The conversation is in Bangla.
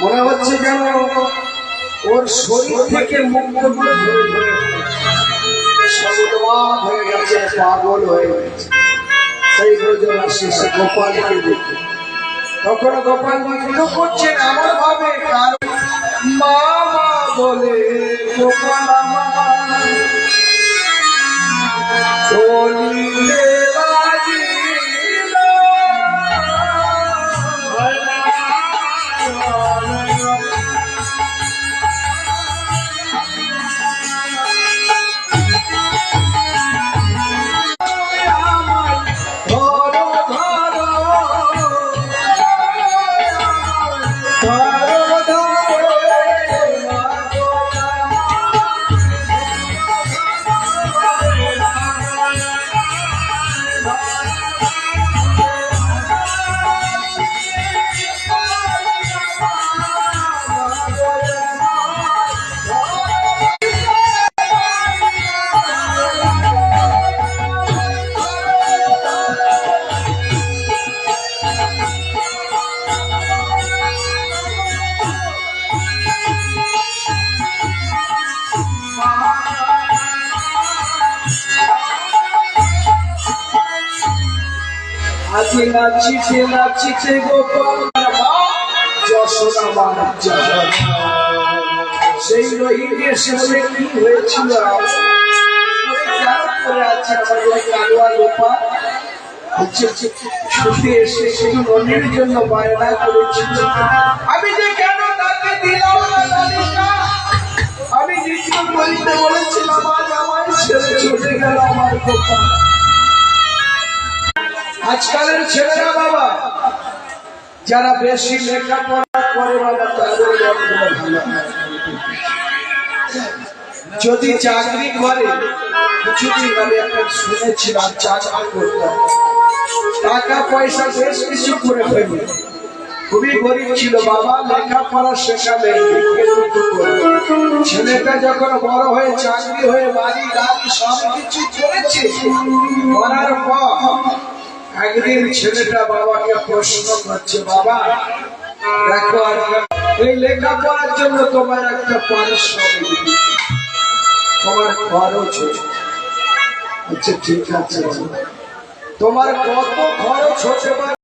মনে হচ্ছে যেন ওর শরীর থেকে মুক্তগুলো ধরে ধরে সর্বদান হয়ে গেছে, পাগল হয়ে গেছে। সেই রোজনা শেষে গোপালকে দেখে তখন গোপাল বিদ্রোহ করছেন আমার ভাবে, কার মা মা বলে গোপাল আমার বলিলে আজকে নাচিছে নাচিছে গোপাল যশোদা মার সেই রোহিণীর শেষে কি হয়েছিল গোপাল ছুটে এসে সেই রনির জন্য বায়না করেছিল, আমি যে কেন তাকে দিলাম আমি নৃত্য করিতে বলেছিলাম, আজ আমার ছেলে ছুটে গেল আমার গোপাল। আজকালের ছেলেরা বাবা যারা বেশি লেখাপড়া করে বাবা তাদের যদি চাকরি করে, কিছুদিন আগে একটা শুনেছিলাম চাকরি করতাম, টাকা পয়সা বেশ কিছু করে ফেলবে, খুবই গরিব ছিল বাবা, লেখাপড়া শেখাবে, ছেলেটা যখন বড় হয়ে চাকরি হয়ে বাড়ি গাড়ি সব কিছু করেছে, করার পর একদিন ছেলেটা বাবাকে প্রশ্ন করছে, বাবা দেখো এই লেখাপড়ার জন্য তোমার একটা পারিশ্রমিক, তোমার খরচ হচ্ছে, ঠিক আছে তোমার কত খরচ হতে পারে